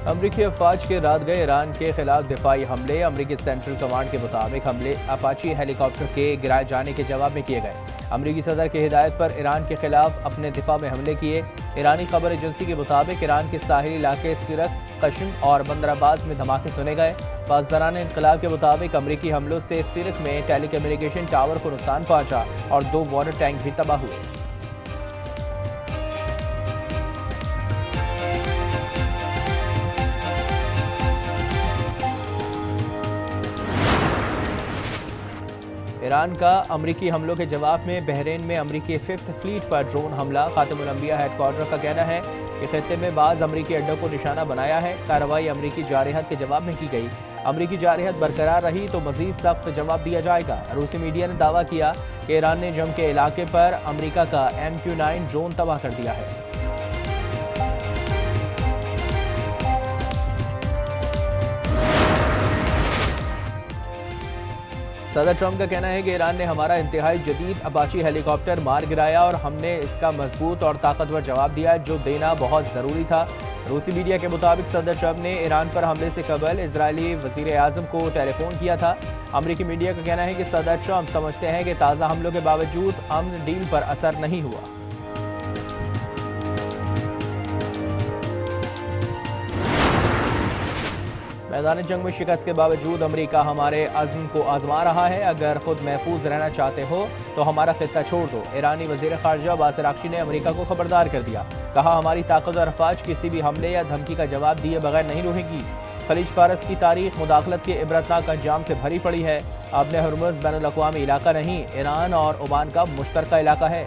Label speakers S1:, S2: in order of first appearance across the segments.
S1: अमरीकी अफवाज के रात गए ईरान के खिलाफ दिफाई हमले। अमरीकी सेंट्रल कमांड के मुताबिक हमले अपाची हेलीकॉप्टर के गिराए जाने के जवाब में किए गए। अमरीकी सदर की हिदायत पर ईरान के खिलाफ अपने दिफा में हमले किए। ईरानी खबर एजेंसी के मुताबिक ईरान के साहिली इलाके सिरक, कश्म और बंदराबाद में धमाके सुने गए। पासदारान इनकलाब के मुताबिक अमरीकी हमलों से सिरक में टेलीकम्युनिकेशन टावर को नुकसान पहुंचा और 2 वाटर टैंक भी तबाह हुए। ईरान का अमरीकी हमलों के जवाब में बहरीन में अमरीकी 5th फ्लीट पर ड्रोन हमला। खातमुल अंबिया हेडक्वार्टर का कहना है कि खित्ते में बाज़ अमरीकी अड्डों को निशाना बनाया है। कार्रवाई अमरीकी जारहत के जवाब में की गई। अमरीकी जारहत बरकरार रही तो मजीद सख्त जवाब दिया जाएगा। रूसी मीडिया ने दावा किया कि ईरान ने जम के इलाके पर अमरीका का MQ-9 ड्रोन तबाह कर दिया है। सदर ट्रंप का कहना है कि ईरान ने हमारा इंतहाई जदीद अपाची हेलीकॉप्टर मार गिराया और हमने इसका मजबूत और ताकतवर जवाब दिया जो देना बहुत ज़रूरी था। रूसी मीडिया के मुताबिक सदर ट्रंप ने ईरान पर हमले से कबल इजरायली वज़ीर आज़म को टेलीफोन किया था। अमरीकी मीडिया का कहना है कि सदर ट्रंप समझते हैं कि ताज़ा हमलों के बावजूद अमन डील पर असर नहीं हुआ। मैदान जंग में शिकस्त के बावजूद अमेरिका हमारे अज़्म को आजमा रहा है। अगर खुद महफूज रहना चाहते हो तो हमारा खित्ता छोड़ दो। ईरानी वज़ीर ख़ारजा अब्बास अराग़ची ने अमेरिका को खबरदार कर दिया। कहा, हमारी ताकत और अफवाज किसी भी हमले या धमकी का जवाब दिए बगैर नहीं रहेगी। खलीज फारस की तारीख मुदाखलत के इबरतनाक अंजाम से भरी पड़ी है। आबने हुर्मुज़ बैनुल-अक़वामी इलाका नहीं, ईरान और ओमान का मुश्तरका इलाका है।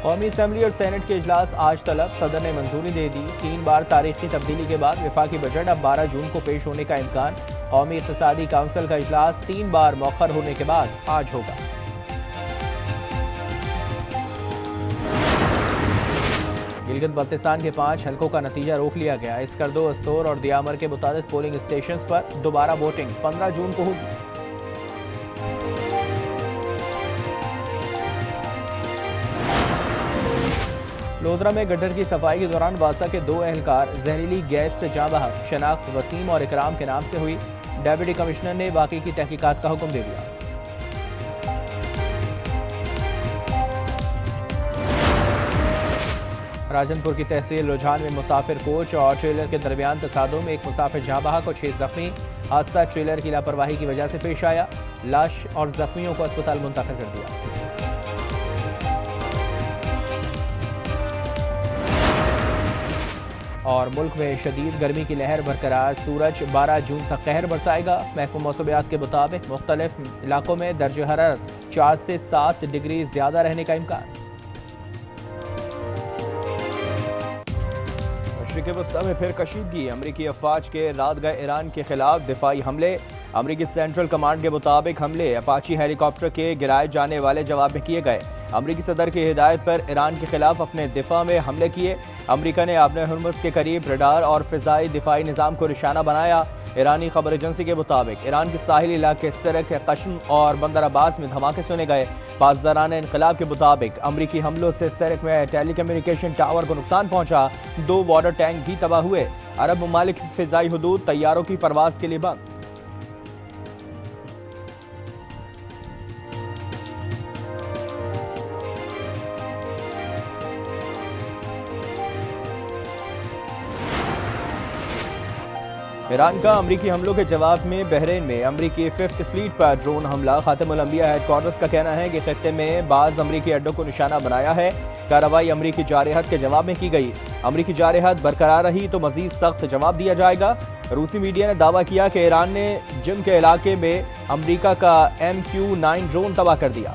S1: कौमी असम्बली और सेनेट के इजलास आज तलब। सदर ने मंजूरी दे दी। 3 बार तारीखी तब्दीली के बाद वफाकी बजट अब 12 जून को पेश होने का इम्कान। कौमी इक़्तिसादी काउंसिल का इजलास 3 बार मौखर होने के बाद आज होगा। गिलगित बल्तिस्तान के 5 हलकों का नतीजा रोक लिया गया। इसकरदो, अस्तोर और दियामर के मुताबिक पोलिंग स्टेशन पर दोबारा वोटिंग 15 जून को होगी। लोधरा में गटर की सफाई के दौरान वासा के 2 एहलकार जहरीली गैस से जाँ बहक। शनाख्त वसीम और इकराम के नाम से हुई। डेप्यूटी कमिश्नर ने बाकी की तहकीकात का हुक्म दे दिया। राजनपुर की तहसील रुझान में मुसाफिर कोच और ट्रेलर के दरमियान तसादुम में एक मुसाफिर जाँ बहक और 6 जख्मी। हादसा ट्रेलर की लापरवाही की वजह से पेश आया। लाश और जख्मियों को अस्पताल मुंतकिल कर दिया। और मुल्क में शदीद गर्मी की लहर बरकरार। सूरज 12 जून तक कहर बरसाएगा। महकमा मौसमियात के मुताबिक मुख्तलिफ इलाकों में दर्ज हरारत 4 से 7 डिग्री ज्यादा रहने का इम्कान। मशरिक़ वस्ता में फिर कशीदगी। अमरीकी अफवाज के रात गए ईरान के खिलाफ दिफाई हमले। अमरीकी सेंट्रल कमांड के मुताबिक हमले अपाची हेलीकॉप्टर के गिराए जाने वाले जवाब में किए गए। अमरीकी सदर की हिदायत पर ईरान के खिलाफ अपने दिफा में हमले किए। अमरीका ने आबने हुर्मुज़ के करीब रडार और फ़िज़ाई दिफाई निज़ाम को निशाना बनाया। ईरानी खबर एजेंसी के मुताबिक ईरान के साहिली इलाके सिरक, कश्म और बंदराबाद में धमाके सुने गए। पासदारान इनकलाब के मुताबिक अमरीकी हमलों से सिरक में टेलीकम्युनिकेशन टावर को नुकसान पहुंचा। 2 वाटर टैंक भी तबाह हुए। अरब ममालिक की फ़िज़ाई हुदूद तैयारों की परवाज़ के लिए बंद। ईरान का अमरीकी हमलों के जवाब में बहरीन में अमरीकी 5th फ्लीट पर ड्रोन हमला। खातमुल अंबिया हेडक्वार्टर्स का कहना है कि खित्ते में बाज़ अमरीकी अड्डों को निशाना बनाया है। कार्रवाई अमरीकी जारहत के जवाब में की गई। अमरीकी जारहत बरकरार रही तो मजीद सख्त जवाब दिया जाएगा। रूसी मीडिया ने दावा किया कि ईरान ने जिम के इलाके में अमरीका का MQ-9 ड्रोन तबाह कर दिया।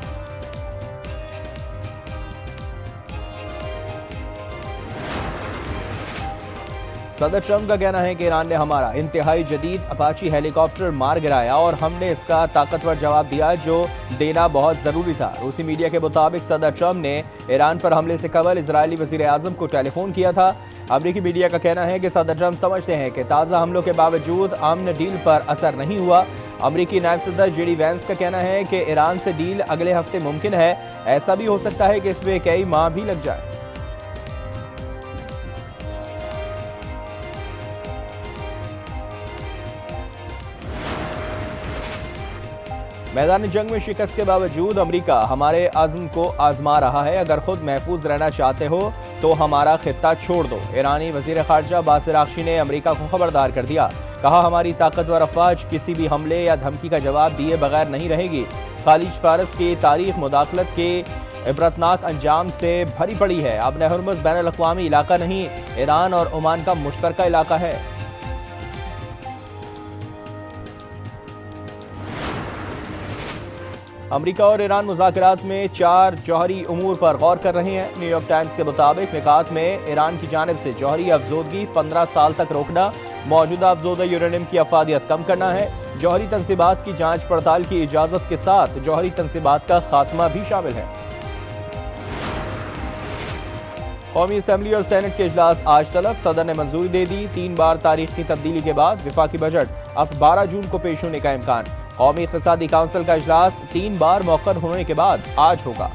S1: सदर ट्रंप का कहना है कि ईरान ने हमारा इंतहाई जदीद अपाची हेलीकॉप्टर मार गिराया और हमने इसका ताकतवर जवाब दिया जो देना बहुत ज़रूरी था। रूसी मीडिया के मुताबिक सदर ट्रंप ने ईरान पर हमले से कबल इजरायली वज़ीर आज़म को टेलीफोन किया था। अमरीकी मीडिया का कहना है कि सदर ट्रंप समझते हैं कि ताज़ा हमलों के बावजूद अमन डील पर असर नहीं हुआ। अमरीकी नायब सदर जेडी वैंस का कहना है कि ईरान से डील अगले हफ्ते मुमकिन है। ऐसा भी हो सकता है कि इसमें कई माह भी लग जाए। मैदान जंग में शिकस्त के बावजूद अमरीका हमारे अज़्म को आजमा रहा है। अगर खुद महफूज रहना चाहते हो तो हमारा खित्ता छोड़ दो। ईरानी वज़ीर ख़ारजा बासिर आगशी ने अमरीका को खबरदार कर दिया। कहा, हमारी ताकतवर अफवाज किसी भी हमले या धमकी का जवाब दिए बगैर नहीं रहेगी। खालिज फारस की तारीख मुदाखलत के इबरतनाक अंजाम से भरी पड़ी है। अब नहर-ए-मुर्मुज़ बैनुल-अक़वामी इलाका नहीं, ईरान और ओमान का मुश्तरका इलाका है। अमरीका और ईरान मुज़ाकरात में 4 जौहरी उमूर पर गौर कर रहे हैं। न्यूयॉर्क टाइम्स के मुताबिक निकात में ईरान की जानिब से जौहरी अफजोदगी 15 साल तक रोकना, मौजूदा अफजोदा यूरेनियम की अफादियत कम करना है। जौहरी तनसीबात की जांच पड़ताल की इजाज़त के साथ जौहरी तनसीबात का खात्मा भी शामिल है। कौमी असम्बली और सेनेट के इजलास आज तलब, सदर ने मंजूरी दे दी। 3 बार तारीख की तब्दीली के बाद विफाकी बजट अब 12 जून को पेश होने का इम्कान। कौमी इक़्तिसादी काउंसिल का इजलास 3 बार मौखर होने के बाद आज होगा।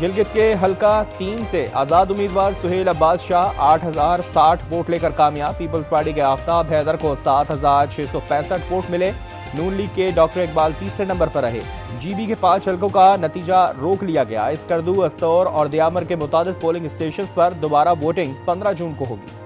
S1: गिलगित के हल्का 3 से आजाद उम्मीदवार सुहेल अब्बास शाह 8060 वोट लेकर कामयाब। पीपल्स पार्टी के आफ्ताब हैदर को 7665 वोट मिले। नून लीग के डॉक्टर इकबाल तीसरे नंबर पर रहे। जीबी के 5 हल्कों का नतीजा रोक लिया गया। इसकरदू, अस्तौर और दियामर के मुताबिक पोलिंग स्टेशन पर दोबारा वोटिंग 15 जून को होगी।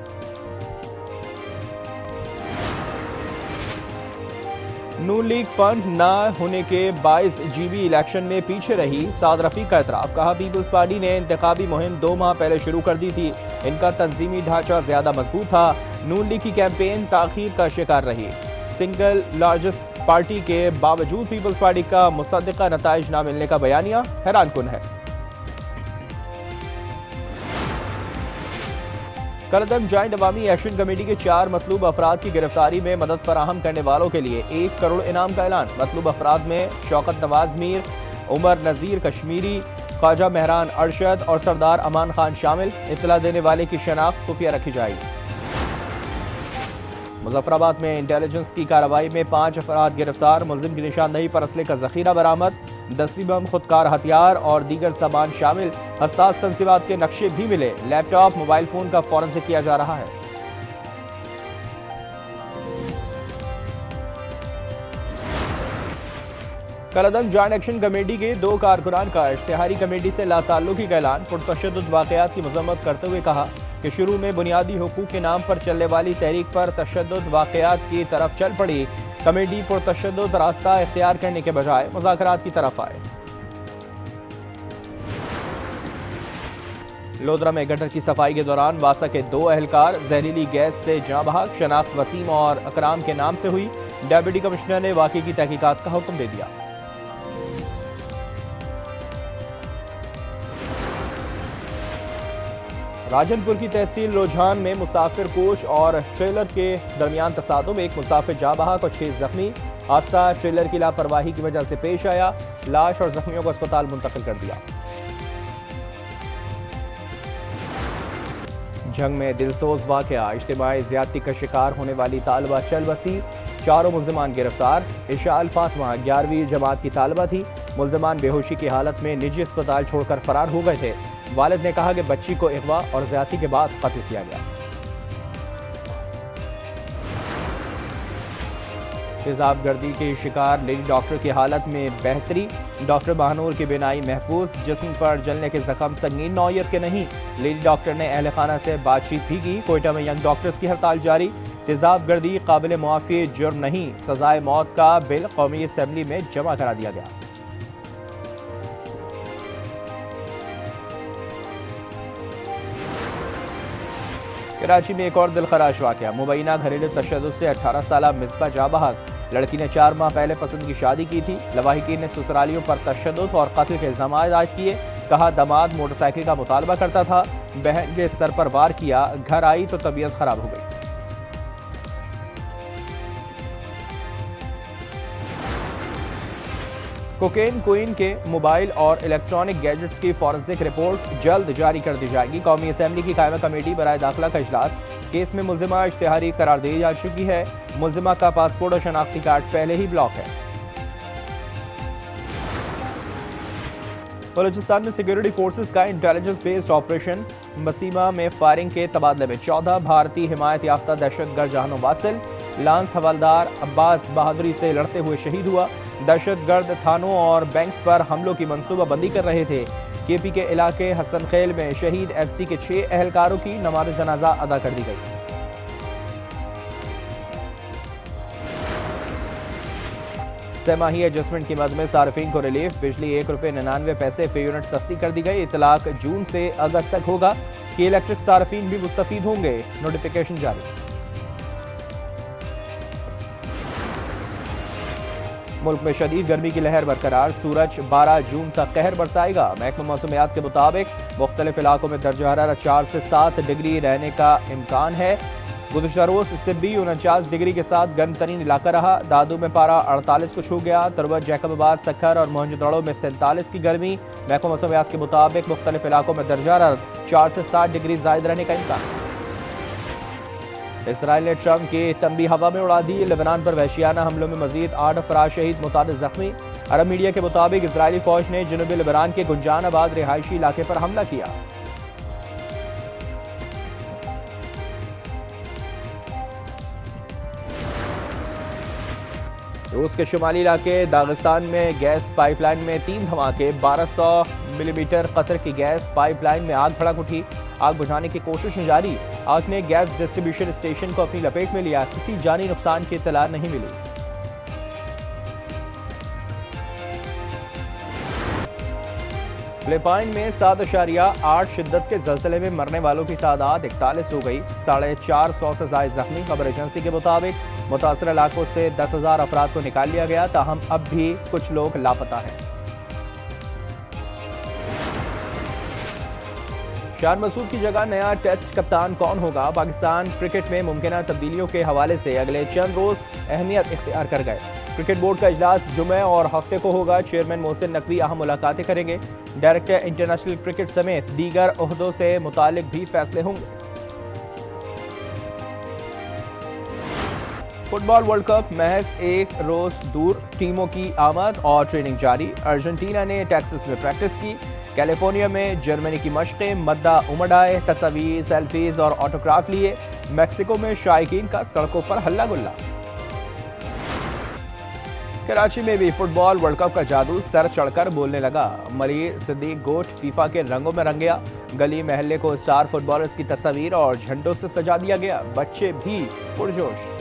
S1: नून लीग फंड न होने के बाइस जीबी इलेक्शन में पीछे रही। साद रफीक का एतराफ। कहा, पीपल्स पार्टी ने इंतखाबी मुहिम 2 माह पहले शुरू कर दी थी। इनका तंजीमी ढांचा ज्यादा मजबूत था। नून लीग की कैंपेन ताखीर का शिकार रही। सिंगल लार्जेस्ट पार्टी के बावजूद पीपल्स पार्टी का मुसद्दिका नताइज न मिलने का बयानिया हैरान कुन है। कलअदम जॉइंट अवामी एक्शन कमेटी के 4 मतलूब अफराद की गिरफ्तारी में मदद फराहम करने वालों के लिए 1 करोड़ इनाम का ऐलान। मतलूब अफराद में शौकत नवाज मीर, उमर नज़ीर कश्मीरी, ख्वाजा मेहरान अरशद और सरदार अमान खान शामिल। इत्तला देने वाले की शनाख्त खुफिया रखी जाएगी। मुजफ्फराबाद में इंटेलिजेंस की कार्रवाई में 5 अफराद गिरफ्तार। मुलजिम की निशानदही पर असले का जखीरा बरामद। 10वीं बम, खुदकार हथियार और दीगर सामान शामिल। हसास तंसीबात के नक्शे भी मिले। लैपटॉप, मोबाइल फोन का फॉरेंसिक किया जा रहा है। कलअदम जॉइंट एक्शन कमेटी के 2 कारकुनान का इश्तिहारी कमेटी से लाताल्लुकी का ऐलान। पुरतशद्दुद वाक़यात की मज़म्मत करते हुए कहा कि शुरू में बुनियादी हुकूक के नाम पर चलने वाली तहरीक पर तशद्दुद वाक़यात की तरफ चल पड़ी। कमेटी पुरतशद्दुद रास्ता इख्तियार करने के बजाय मुज़ाकरात की तरफ आए। लोधरा में गटर की सफाई के दौरान वासा के 2 अहलकार जहरीली गैस से जाँ बहक। शनाख्त वसीम और अकराम के नाम से हुई। डेप्यूटी कमिश्नर ने वाक़े की तहकीकात का हुक्म दे दिया। राजनपुर की तहसील रुझान में मुसाफिर कोच और ट्रेलर के दरमियान तसादुम। 1 मुसाफिर जाँ बहक और 6 जख्मी। हादसा ट्रेलर की लापरवाही की वजह से पेश आया। लाश और जख्मियों को अस्पताल मुंतकिल कर दिया। जंग में दिलसोज वाकया। इज्तिमाई ज्यादती का शिकार होने वाली तालिबा चल बसी। 4 मुल्जिमान गिरफ्तार। इशाल फातिमा 11वीं जमात की तालिबा थी। मुल्जिमान बेहोशी की हालत में निजी अस्पताल छोड़कर फरार हो गए थे। वालिद ने कहा कि बच्ची को अगवा और ज्यादती के बाद कत्ल किया गया। तेजाबगर्दी के शिकार लेडी डॉक्टर की हालत में बेहतरी। डॉक्टर बहानूर की बिनाई महफूज। जिस्म पर जलने के जख्म संगीन नौयत के नहीं। लेडी डॉक्टर ने अहल खाना से बातचीत भी की। कोयटा में यंग डॉक्टर्स की हड़ताल जारी। तेजाबगर्दी काबिल मुआफ़ी जुर्म नहीं। सजाए मौत का बिल कौमी असम्बली में जमा करा दिया गया। कराची में एक और दिलखराश वाकया। मुबैना घरेलू तशद्दुद से 18 साला मिसबा जाँ बहक। लड़की ने 4 माह पहले पसंद की शादी की थी। लवाहिकीन ने ससुरालियों पर तशद्दुद और कत्ल के इल्जाम आयद किए। कहा, दामाद मोटरसाइकिल का मुतालबा करता था। बहन के सर पर वार किया। घर आई तो तबीयत खराब हो गई। कोकेन क्वीन के मोबाइल और इलेक्ट्रॉनिक गैजेट्स की फॉरेंसिक रिपोर्ट जल्द जारी कर दी जाएगी। कौमी असम्बली की कायमा कमेटी बराए दाखिला का इजलास। केस में मुल्जिमा इश्तिहारी करार दी जा चुकी है। मुल्जिमा का पासपोर्ट और शनाख्ती कार्ड पहले ही ब्लॉक है। बलूचिस्तान में सिक्योरिटी फोर्सेस का इंटेलिजेंस बेस्ड ऑपरेशन मसीमा में फायरिंग के तबादले में 14 भारतीय हिमायत याफ्ता दहशतगर्द जहानो वासिल लांस हवलदार अब्बास बहादुरी से लड़ते हुए शहीद हुआ। दहशतगर्द थानों और बैंक्स पर हमलों की मंसूबाबंदी कर रहे थे। केपी के इलाके हसन खेल में शहीद एफसी के 6 एहलकारों की नमाज जनाजा अदा कर दी गई। सहमाही एडजस्टमेंट की मद में सार्फिन को रिलीफ, बिजली ₹1.99 फी यूनिट सस्ती कर दी गई। इतलाक जून से अगस्त तक होगा कि इलेक्ट्रिक सार्फिन भी मुस्तफीद होंगे। नोटिफिकेशन जारी। मुल्क में शदीद गर्मी की लहर बरकरार, सूरज 12 जून तक कहर बरसाएगा। महकमा मौसमियात के मुताबिक मुख्तलिफ इलाकों में दर्जा हरारत 4 से 7 डिग्री रहने का इम्कान है। गुज़श्ता रोज सिब्बी 49 डिग्री के साथ गर्म तरीन इलाका रहा। दादू में पारा 48 को छू गया। तुरबत, जैकबाबाद, सक्खर और मोहनजोदड़ो में 47 की गर्मी। महकमा मौसमियात के मुताबिक मुख्तलिफ इलाकों में दर्जा हरारत 4 से 7 डिग्री जायद रहने का इम्कान। इसराइल ने ट्रंप की तंबी हवा में उड़ा दी। लेबनान पर वहशियाना हमलों में मजीद 8 अफराद शहीद, मुतादिद जख्मी। अरब मीडिया के मुताबिक इजरायली फौज ने जनूबी लेबनान के गुंजानाबाद रिहायशी इलाके पर हमला किया। रूस के शुमाली इलाके दागिस्तान में गैस पाइपलाइन में 3 धमाके, 1200 मिलीमीटर कतर की गैस पाइपलाइन में आग भड़क उठी। आग बुझाने की कोशिश जारी। आग ने गैस डिस्ट्रीब्यूशन स्टेशन को अपनी लपेट में लिया। किसी जानी नुकसान की इत्तला नहीं मिली। फिलिपाइन में 7.8 शिद्दत के जलजले में मरने वालों की तादाद 41 हो गई। 450 से ज्यादा जख्मी। खबर एजेंसी के मुताबिक मुतासर इलाकों से 10,000 अफराद को निकाल लिया गया, ताहम अब भी कुछ लोग लापता हैं। शान मसूद की जगह नया टेस्ट कप्तान कौन होगा? पाकिस्तान क्रिकेट में मुमकिन तब्दीलियों के हवाले से अगले चंद रोज अहमियत इख्तियार कर गए। क्रिकेट बोर्ड का इजलास जुमे और हफ्ते को होगा। चेयरमैन मोहसिन नकवी अहम मुलाकातें करेंगे। डायरेक्टर इंटरनेशनल क्रिकेट समेत दीगर ओहदों से मुतालिक भी फैसले होंगे। फुटबॉल वर्ल्ड कप महज एक रोज दूर, टीमों की आमद और ट्रेनिंग जारी। अर्जेंटीना ने टेक्सास में प्रैक्टिस की। कैलिफोर्निया में जर्मनी की मशक़ें, मद्दा उमड़ आए, तस्वीर, सेल्फीज और ऑटोग्राफ लिए। मैक्सिको में शायकीन का सड़कों पर हल्ला गुल्ला। कराची में भी फुटबॉल वर्ल्ड कप का जादू सर चढ़कर बोलने लगा। मरीर सिद्दीक गोट फीफा के रंगों में रंग गया। गली महल्ले को स्टार फुटबॉलर्स की तस्वीर और झंडों से सजा दिया गया। बच्चे भी पुरजोश।